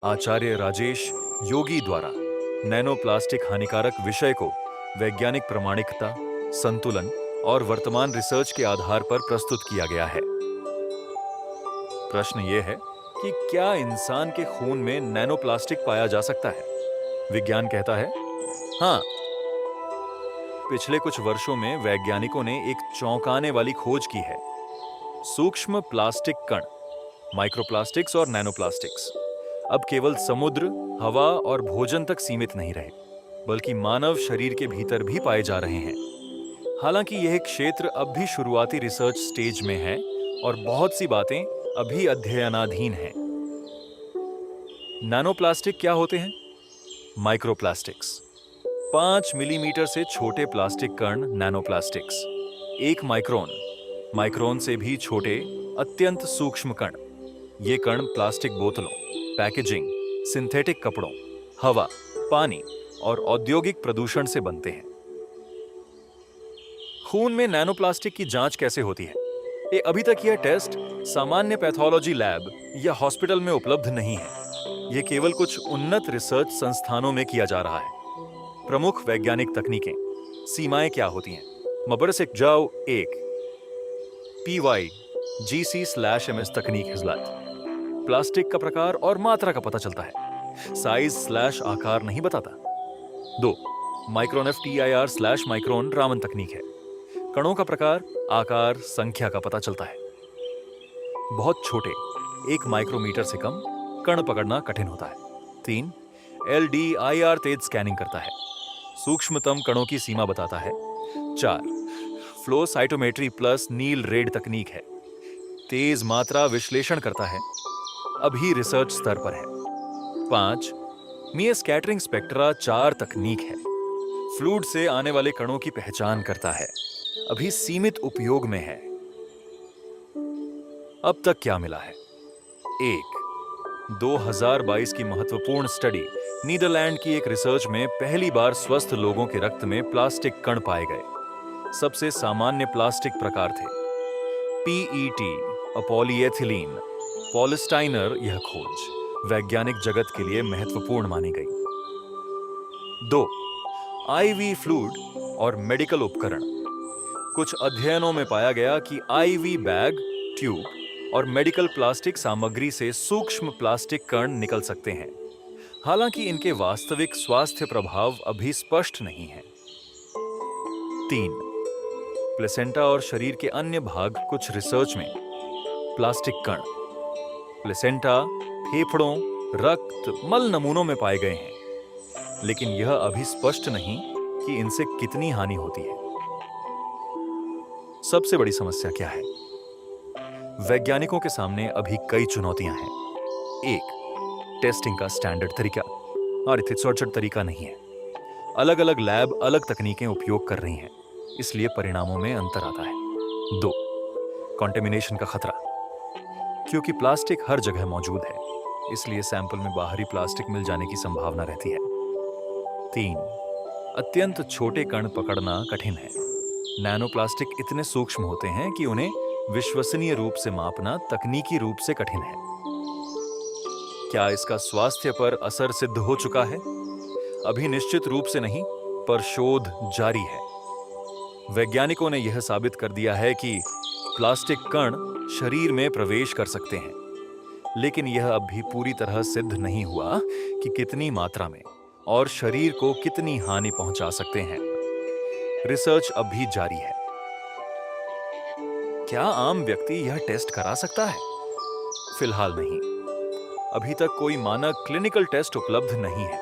आचार्य राजेश योगी द्वारा nano plastic हानिकारक विषय को वैज्ञानिक प्रामाणिकता, संतुलन और वर्तमान रिसर्च के आधार पर प्रस्तुत किया गया है। प्रश्न ये है कि क्या इंसान के खून में नैनो प्लास्टिक पाया जा सकता है? विज्ञान कहता है हाँ। पिछले कुछ वर्षों में वैज्ञानिकों ने एक चौंकाने वाली खोज की है। सूक्ष्म प्लास्टिक कण, माइक्रोप्लास्टिक्स और नैनोप्लास्टिक्स अब केवल समुद्र, हवा और भोजन तक सीमित नहीं रहे, बल्कि मानव शरीर के भीतर भी पाए जा रहे हैं। हालांकि यह क्षेत्र अब भी शुरुआती रिसर्च स्टेज में है और बहुत सी बातें अभी अध्ययनाधीन हैं। नैनोप्लास्टिक क्या होते हैं? माइक्रोप्लास्टिक्स 5 मिलीमीटर से छोटे प्लास्टिक कण नैनोप्लास्टिक्स। 1 माइक्रोन, माइक्रोन से भी छोटे अत्यंत सूक्ष्म कण। ये कण प्लास्टिक बोतलों, पैकेजिंग, सिंथेटिक कपड़ों, हवा, पानी और औद्योगिक प्रदूषण से बनते हैं। खून में नैनोप्लास्टिक की जांच कैसे होती है? अभी तक यह टेस्ट सामान्य पैथोलॉजी लैब या हॉस्पिटल में उपलब्ध नहीं है। यह केवल कुछ उन्नत रिसर्च संस्थानों में किया जा रहा है। प्रमुख वैज्ञानिक तकनीकें, सीमाएं क्या होती हैं? मबरसिक जाओ 1 PYGC/MS तकनीक हिजलात। प्लास्टिक का प्रकार और मात्रा का पता चलता है, साइज/आकार नहीं बताता। 2 माइक्रोन FTIR/माइक्रोन रामन तकनीक है। कणों का प्रकार, आकार, संख्या का पता चलता है। बहुत छोटे 1 माइक्रोमीटर से कम कण पकड़ना कठिन होता है। 3 LDIR तेज स्कैनिंग करता है, सूक्ष्मतम कणों की सीमा बताता है। 4 फ्लो साइटोमेट्री प्लस नील रेड तकनीक है, तेज मात्रा विश्लेषण करता है, अभी रिसर्च स्तर पर है। 5 मिया स्कैटरिंग स्पेक्ट्रा 4 तकनीक है, फ्लूइड से आने वाले कणों की पहचान करता है, अभी सीमित उपयोग में है। अब तक क्या मिला है? 1 2022 की महत्वपूर्ण स्टडी, नीदरलैंड की एक रिसर्च में पहली बार स्वस्थ लोगों के रक्त में प्लास्टिक कण पाए गए। सबसे सामान्य प्लास्टिक प्रकार थे PET, पॉलीएथिलीन, पॉलिस्टाइनर। यह खोज वैज्ञानिक जगत के लिए महत्वपूर्ण मानी गई। 2 IV फ्लूइड और मेडिकल उपकरण। कुछ अध्ययनों में पाया गया कि IV बैग, ट्यूब और मेडिकल प्लास्टिक सामग्री से सूक्ष्म प्लास्टिक कण निकल सकते हैं। हालांकि इनके वास्तविक स्वास्थ्य प्रभाव अभी स्पष्ट नहीं हैं। 3 प्लेसेंटा और शरीर के अन्य भाग। कुछ रिसर्च में प्लास्टिक कण प्लेसेंटा, फेफड़ों, रक्त, मल नमूनों में पाए गए हैं, लेकिन यह अभी स्पष्ट नहीं कि इनसे कितनी हानि होती है। सबसे बड़ी समस्या क्या है? वैज्ञानिकों के सामने अभी कई चुनौतियां हैं। 1 टेस्टिंग का स्टैंडर्ड तरीका और सचोट तरीका नहीं है। अलग अलग लैब अलग तकनीकें उपयोग कर रही हैं, इसलिए परिणामों में अंतर आता है। 2 कंटेमिनेशन का खतरा, क्योंकि प्लास्टिक हर जगह मौजूद है, इसलिए सैंपल में बाहरी प्लास्टिक मिल जाने की संभावना रहती है। 3 अत्यंत छोटे कण पकड़ना कठिन है। नैनो प्लास्टिक इतने सूक्ष्म होते हैं कि उन्हें विश्वसनीय रूप से मापना तकनीकी रूप से कठिन है। क्या इसका स्वास्थ्य पर असर सिद्ध हो चुका है? अभी निश्चित रूप से नहीं, पर शोध जारी है। वैज्ञानिकों ने यह साबित कर दिया है कि प्लास्टिक कण शरीर में प्रवेश कर सकते हैं, लेकिन यह अब भी पूरी तरह सिद्ध नहीं हुआ कि कितनी मात्रा में और शरीर को कितनी हानि पहुंचा सकते हैं। रिसर्च अब भी जारी है। क्या आम व्यक्ति यह टेस्ट करा सकता है? फिलहाल नहीं। अभी तक कोई मानक क्लिनिकल टेस्ट उपलब्ध नहीं है।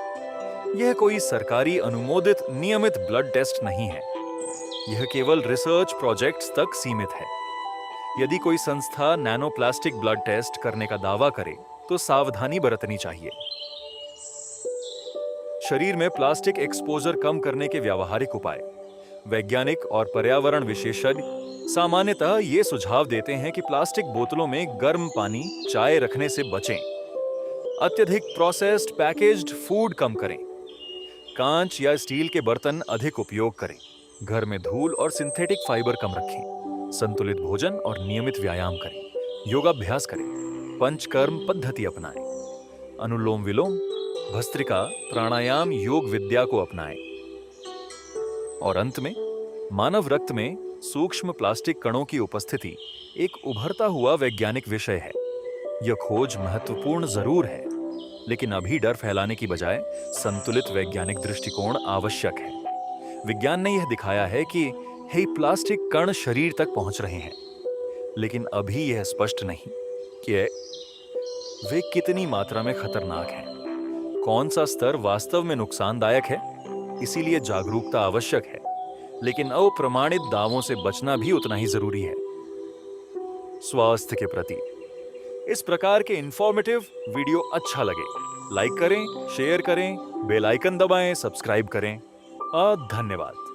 यह कोई सरकारी अनुमोदित नियमित ब्लड टेस्ट नहीं है। यह केवल रिसर्च प्रोजेक्ट्स तक सीमित है। यदि कोई संस्था नैनोप्लास्टिक ब्लड टेस्ट करने का दावा करे, तो सावधानी बरतनी चाहिए। शरीर में प्लास्टिक एक्सपोजर कम करने के व्यावहारिक उपाय। वैज्ञानिक और पर्यावरण विशेषज्ञ सामान्यतः ये सुझाव देते हैं कि प्लास्टिक बोतलों में गर्म पानी, चाय रखने से बचें। अत्यधिक प्रोसेस्ड पैकेज्ड फूड कम करें। कांच या स्टील के बर्तन अधिक उपयोग करें। घर में धूल और सिंथेटिक फाइबर कम रखें। संतुलित भोजन और नियमित व्यायाम करें। योगाभ्यास करें। पंचकर्म पद्धति अपनाएं। अनुलोम विलोम, भस्त्रिका, प्राणायाम, योग विद्या को अपनाएं। और अंत में, मानव रक्त में सूक्ष्म प्लास्टिक कणों की उपस्थिति एक उभरता हुआ वैज्ञानिक विषय है। यह खोज महत्वपूर्ण जरूर है, लेकिन अभी डर फैलाने की बजाय संतुलित वैज्ञानिक दृष्टिकोण आवश्यक है। विज्ञान ने यह दिखाया है कि हे प्लास्टिक कण शरीर तक पहुंच रहे हैं, लेकिन अभी यह स्पष्ट नहीं कि वे कितनी मात्रा में खतरनाक हैं। कौन सा स्तर वास्तव में नुकसानदायक है। इसीलिए जागरूकता आवश्यक है, लेकिन अप्रमाणित दावों से बचना भी उतना ही जरूरी है। स्वास्थ्य के प्रति इस प्रकार के इंफॉर्मेटिव वीडियो अच्छा लगे, लाइक करें, शेयर करें, बेल आइकन दबाएं, सब्सक्राइब करें। धन्यवाद।